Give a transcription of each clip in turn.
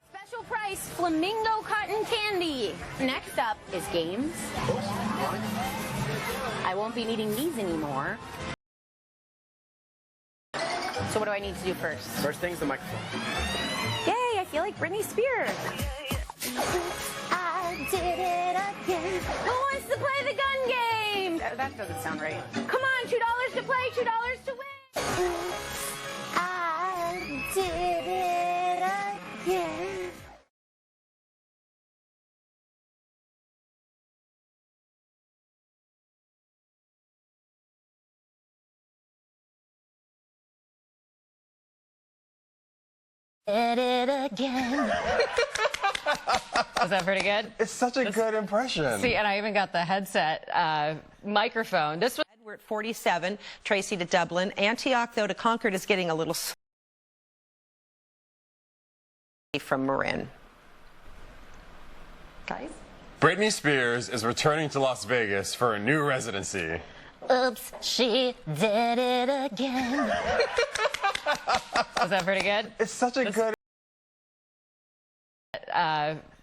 Special price flamingo cotton candy. Next up is games. I won't be needing these anymore. So what do I need to do first? First thing's the microphone. Yay, I feel like Britney Spears. I did it again. Who wants to play the gun game? That doesn't sound right. Come on, $2 to play, $2 to win. I did it again. Did it again. Was that pretty good? It's such a good impression. See, and I even got the headset microphone. This was. We're at 47. Tracy to Dublin. Antioch, though, to Concord is getting a little from Marin. Guys? Britney Spears is returning to Las Vegas for a new residency. Oops, she did it again. Was that pretty good? It's such a good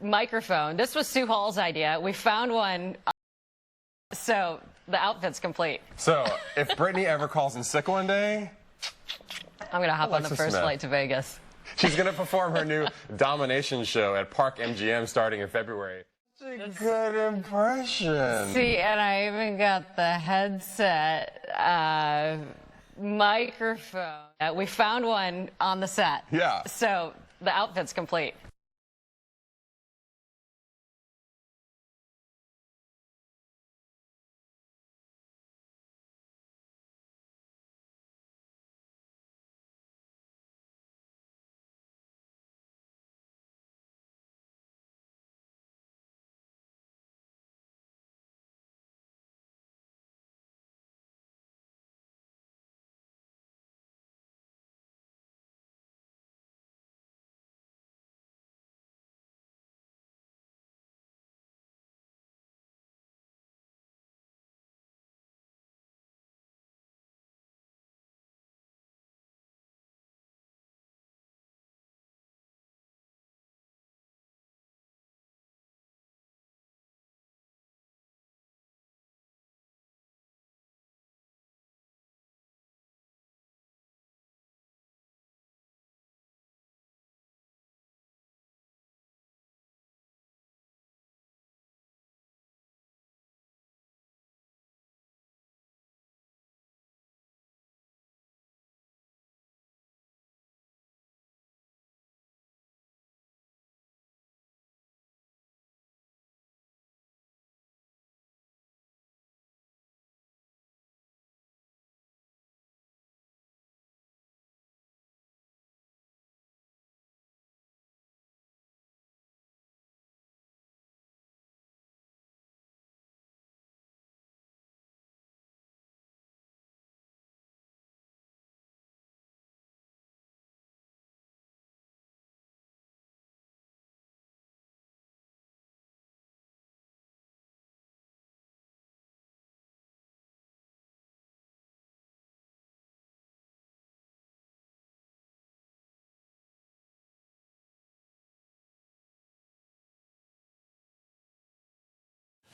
microphone. This was Sue Hall's idea. We found one, so the outfit's complete. So, if Britney ever calls in sick one day, I'm going to hop on the Alexis first Smith. flight to Vegas. She's going to perform her new Domination show at Park MGM starting in February. Such a good impression. See, and I even got the headset microphone. We found one on the set. Yeah. So the outfit's complete.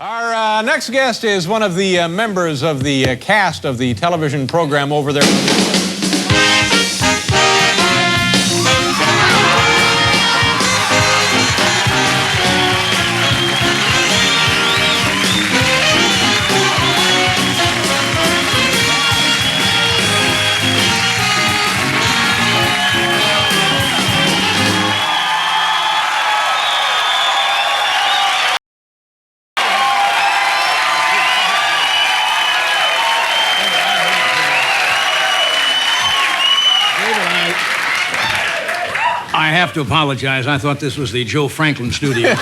Our next guest is one of the members of the cast of the television program over there. I have to apologize. I thought this was the Joe Franklin studio.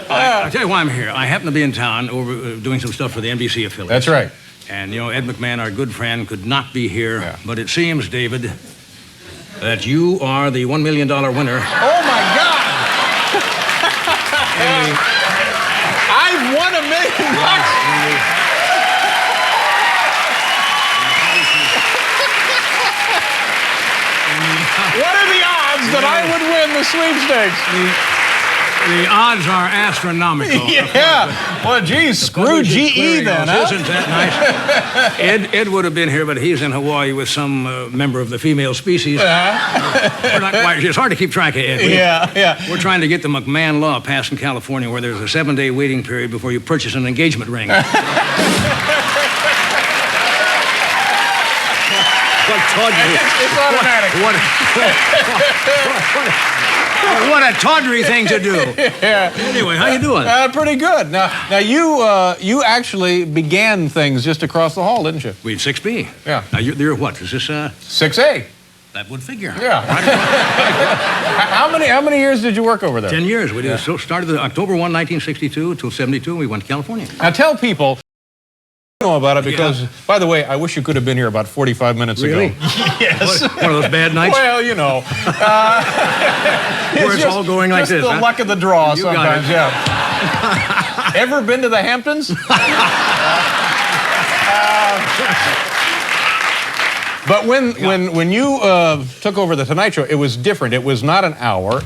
I'll tell you why I'm here. I happen to be in town over doing some stuff for the NBC affiliate. That's right. And, you know, Ed McMahon, our good friend, could not be here. Yeah. But it seems, David, that you are the $1 million winner. Oh, my God! I've won $1 million! What are the odds that I would win the sweepstakes? The odds are astronomical. Yeah. Well, geez, screw GE then, huh? Isn't that nice? Ed would have been here, but he's in Hawaii with some member of the female species. We're not quite, it's hard to keep track of Ed. Yeah. We're trying to get the McMahon law passed in California where there's a 7-day waiting period before you purchase an engagement ring. What tawdry. It's automatic. What a tawdry thing to do. Yeah. Anyway, how you doing? Pretty good. Now you actually began things just across the hall, didn't you? We had 6B. Yeah. Now, you're what? Is this 6A. That would figure. Yeah. How many years did you work over there? 10 years. We did. So started October 1, 1962 till 72. We went to California. Now tell people know about it because, by the way, I wish you could have been here about 45 minutes Really? ago. Yes. One of those bad nights? Well, you know. Where it's all going like this, the huh? luck of the draw You got sometimes, it. yeah. Ever been to the Hamptons? But when you took over the Tonight Show, it was different. It was not an hour.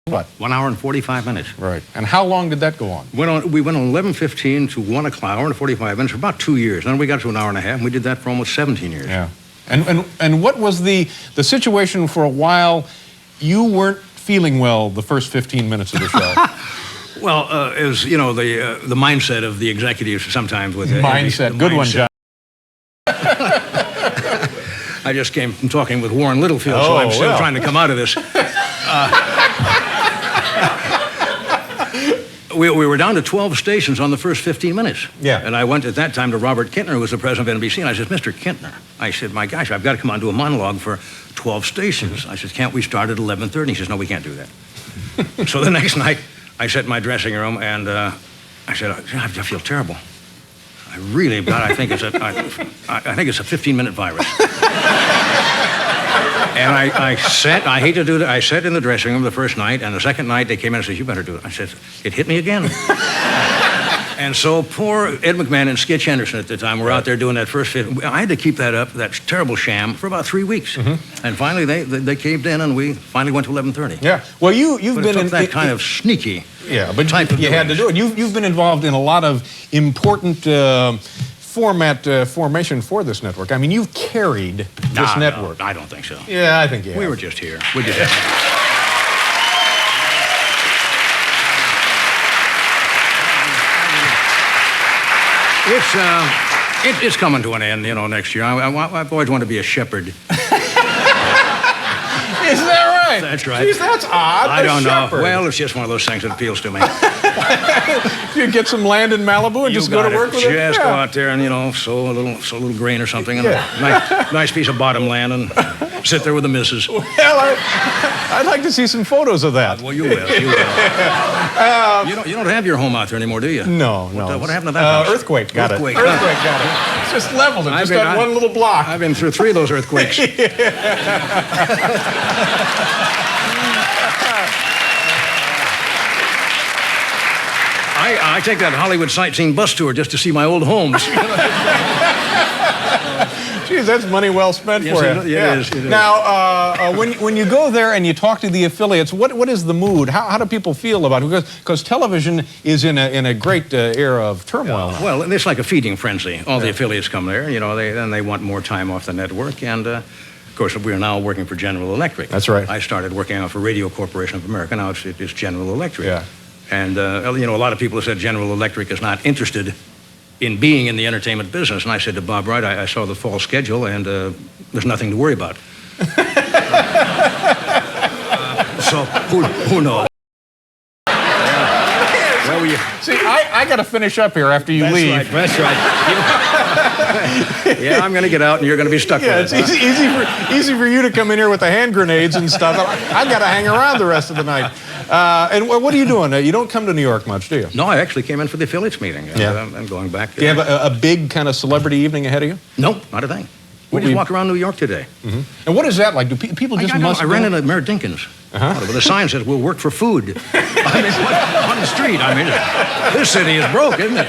What? 1 hour and 45 minutes. Right. And how long did that go on? We went on 11:15 to 1 o'clock, hour and 45 minutes for about 2 years. Then we got to an hour and a half, and we did that for almost 17 years. Yeah. And what was the situation for a while? You weren't feeling well the first 15 minutes of the show. Well, it was, you know, the mindset of the executives sometimes with it. Mindset. Good one, John. I just came from talking with Warren Littlefield, so I'm still trying to come out of this. We were down to 12 stations on the first 15 minutes. Yeah. And I went at that time to Robert Kintner, who was the president of NBC, and I said, Mr. Kintner, I said, my gosh, I've got to come on to a monologue for 12 stations. I said, can't we start at 11:30? He says, no, we can't do that. So the next night, I sat in my dressing room, and I said, I feel terrible. I really, God, I think it's a 15-minute virus. And I hate to do that, I sat in the dressing room the first night, and the second night they came in and said, you better do it. I said, it hit me again. And so poor Ed McMahon and Skitch Henderson at the time were out there doing that first fit. I had to keep that up, that terrible sham, for about 3 weeks. And finally they caved in, and we finally went to 11:30. Yeah. Well, you've But been it in took that kind of sneaky type of you had to do it. You've been involved in a lot of important formation for this network. I mean, you've carried this network. No, I don't think so. Yeah, I think you have. We were just here. We just had It's coming to an end, you know, next year. I've always wanted to be a shepherd. Is that right? That's right. Jeez, that's odd. I don't know. Shepherd. Well, it's just one of those things that appeals to me. You get some land in Malibu and just go to work with it? Just go out there and, you know, sow a little grain or something, and nice piece of bottom land, and sit there with the missus. Well, I'd like to see some photos of that. Well, you will. You will. You don't have your home out there anymore, do you? No. What happened to that house? Earthquake got Earthquake. it. Earthquake got it. It's just leveled it. Just that one little block. I've been through 3 of those earthquakes. I take that Hollywood sightseeing bus tour just to see my old homes. Geez, that's money well spent for you. It is. Now, when you go there and you talk to the affiliates, what is the mood? How do people feel about it? Because television is in a great era of turmoil now. Well, it's like a feeding frenzy. All the affiliates come there, you know, they want more time off the network, and of course, we are now working for General Electric. That's right. I started working for Radio Corporation of America. Now it's General Electric. Yeah. And, you know, a lot of people have said General Electric is not interested in being in the entertainment business. And I said to Bob Wright, I saw the fall schedule, and there's nothing to worry about. So who knows? Well, see, I got to finish up here after you leave. That's right. Yeah, I'm going to get out, and you're going to be stuck Yeah, with it's it. easy for you to come in here with the hand grenades and stuff. I've got to hang around the rest of the night. And what are you doing? You don't come to New York much, do you? No, I actually came in for the affiliates meeting. Yeah. I'm going back. Do you have a big kind of celebrity evening ahead of you? No, not a thing. We just walk around New York today. And what is that like? Do people just must I ran into Mayor Dinkins. With a sign says, "We'll work for food." I mean, on the street. I mean, this city is broke, isn't it?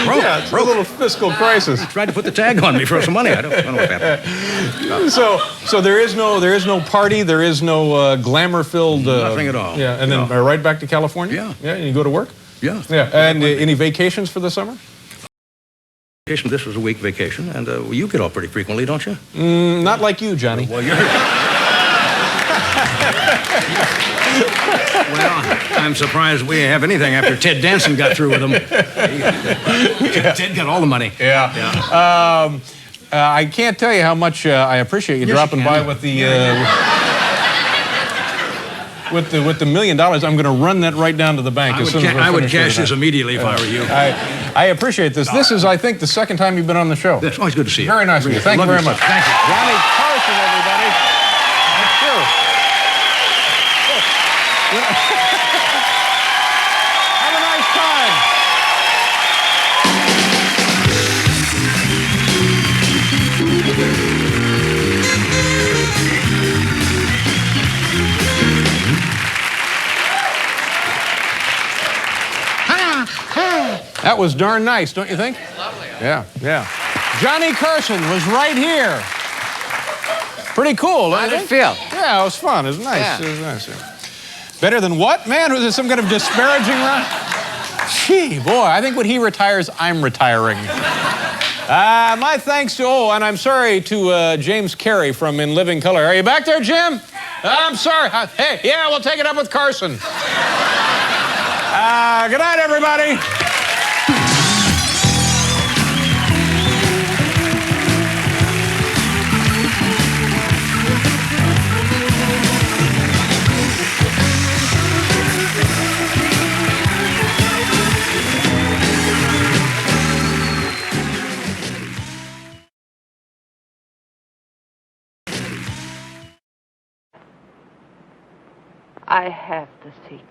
Broke. Yeah, it's a little fiscal crisis. Tried to put the tag on me for some money. I don't know what happened. So there is no party. There is no glamour-filled. Nothing at all. Yeah, and then right back to California. Yeah. Yeah, and you go to work. Yeah. Yeah, and any vacations for the summer? This was a week vacation, and you get off pretty frequently, don't you? Not like you, Johnny. Well, well, I'm surprised we have anything after Ted Danson got through with them. Ted got all the money. Yeah. I can't tell you how much I appreciate you dropping by with the with the $1 million. I'm going to run that right down to the bank as soon as I would cash this immediately if I were you. I appreciate this. This is, I think, the second time you've been on the show. It's always good to see you. Very nice of you. Thank you very much. Thank you. Johnny Carson, everybody. Sure. Have a nice time. That was darn nice, don't you think? Lovely. Yeah, yeah. Johnny Carson was right here. Pretty cool, How did it feel? Yeah, it was fun. It was nice. Yeah. It was nice. Yeah. Better than what? Man, was it some kind of disparaging run? Gee, boy, I think when he retires, I'm retiring. My thanks to, and I'm sorry to James Carey from In Living Color. Are you back there, Jim? I'm sorry. Hey, yeah, we'll take it up with Carson. Good night, everybody. I have the secret.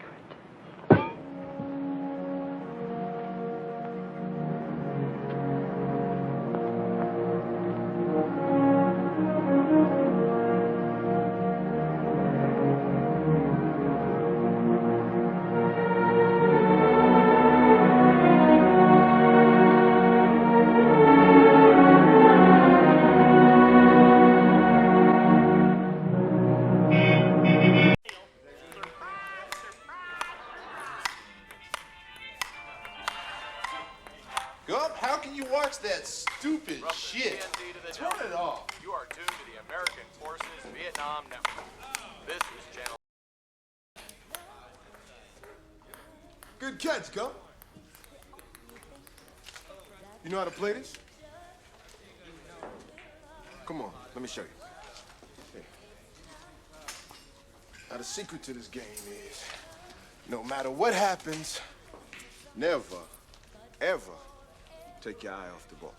How can you watch that stupid shit? Turn it off. You are tuned to the American Forces Vietnam Network. This is Channel. Good catch, Gump. You know how to play this? Come on, let me show you. Here. Now, the secret to this game is no matter what happens, never, ever take your eye off the ball.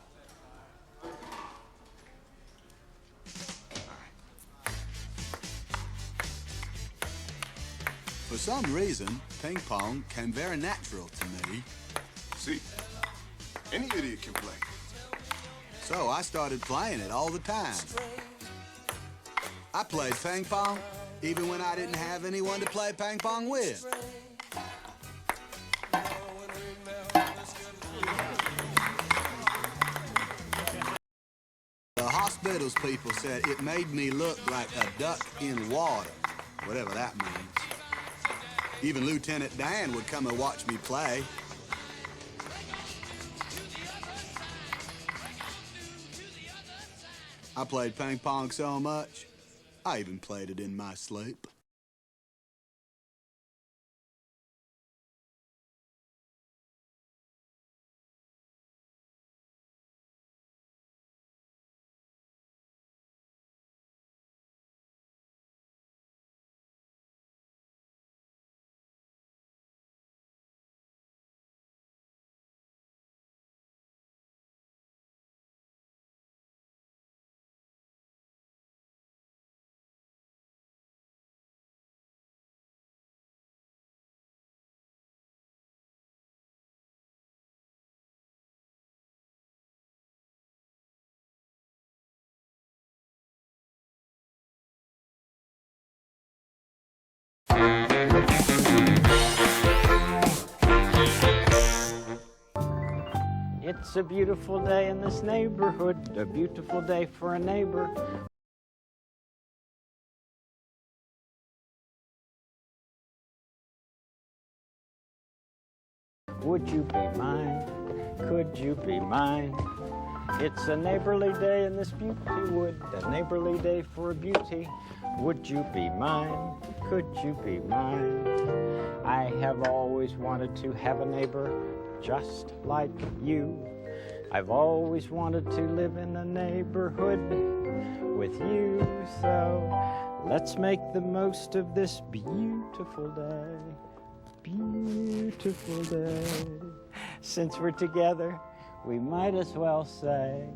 For some reason, ping pong came very natural to me. See, any idiot can play. So I started playing it all the time. I played ping pong even when I didn't have anyone to play ping pong with. The hospitals people said it made me look like a duck in water, whatever that means. Even Lieutenant Dan would come and watch me play. I played ping pong so much, I even played it in my sleep. It's a beautiful day in this neighborhood, a beautiful day for a neighbor. Would you be mine? Could you be mine? It's a neighborly day in this beauty wood, a neighborly day for a beauty. Would you be mine? Could you be mine? I have always wanted to have a neighbor just like you. I've always wanted to live in a neighborhood with you. So let's make the most of this beautiful day. Beautiful day. Since we're together, we might as well say,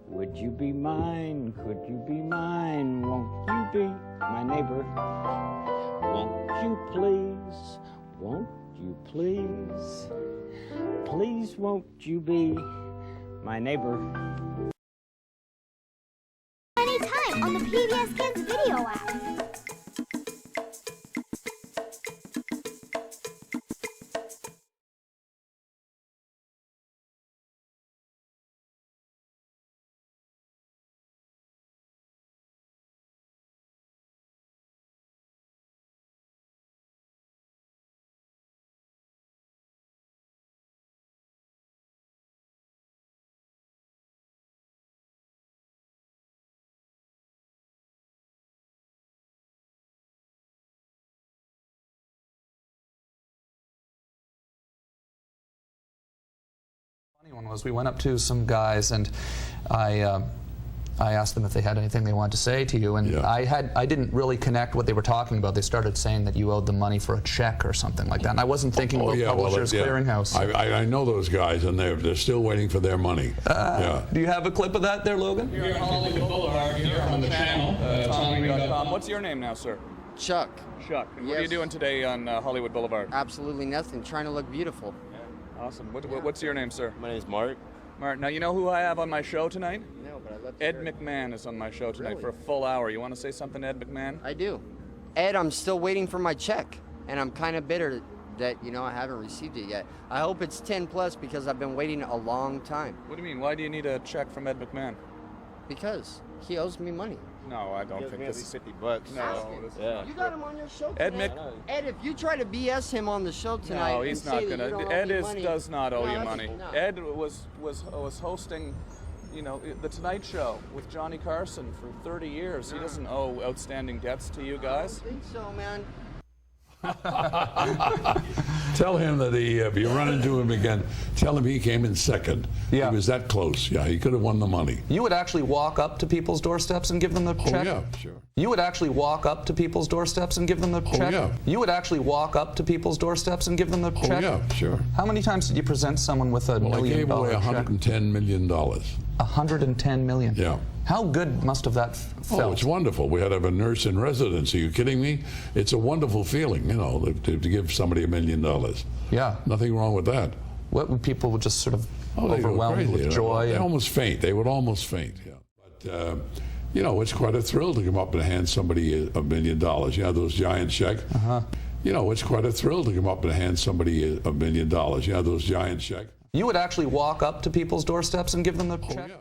would you be mine? Could you be mine? Won't you be my neighbor? Won't you please? Won't you please? Please won't you be my neighbor? Anytime on the PBS Kids video app. Funny one was we went up to some guys and I asked them if they had anything they wanted to say to you, and I didn't really connect what they were talking about. They started saying that you owed them money for a check or something like that, and I wasn't thinking about Publishers Clearinghouse. I know those guys, and they're still waiting for their money. Do you have a clip of that there, Logan? We're at Hollywood Boulevard here on the channel, TommyRing.com. What's your name now, sir? Chuck. Chuck. And what are you doing today on Hollywood Boulevard? Absolutely nothing. Trying to look beautiful. Awesome. What's your name, sir? My name's Mark. Mark. Now, you know who I have on my show tonight? No, but I love Ed McMahon is on my show tonight for a full hour. You want to say something, Ed McMahon? I do. Ed, I'm still waiting for my check, and I'm kind of bitter that, I haven't received it yet. I hope it's 10 plus because I've been waiting a long time. What do you mean? Why do you need a check from Ed McMahon? Because he owes me money. No, I don't think this is $50. No, You got him on your show Ed tonight. Ed, if you try to BS him on the show tonight, no, he's not gonna. Ed does not owe you money. No. Ed was hosting, the Tonight Show with Johnny Carson for 30 years. He doesn't owe outstanding debts to you guys. I don't think so, man. Tell him that if you run into him again, tell him he came in second. Yeah. He was that close. Yeah, he could have won the money. You would actually walk up to people's doorsteps and give them the check? Oh, yeah, sure. You would actually walk up to people's doorsteps and give them the check? Yeah. You would actually walk up to people's doorsteps and give them the check? Oh, yeah, sure. How many times did you present someone with a $1 million check? Well, I gave away $110 million. $110 million? Yeah. How good must have that felt? Oh, it's wonderful. We had to have a nurse in residence. Are you kidding me? It's a wonderful feeling, to give somebody $1 million. Yeah. Nothing wrong with that. What people would just sort of they overwhelmed go crazy. with joy? They almost faint. They would almost faint, yeah. But, it's quite a thrill to come up and hand somebody $1 million. You know, those giant checks. It's quite a thrill to come up and hand somebody $1 million. You know, those giant checks. You would actually walk up to people's doorsteps and give them the check? Yeah.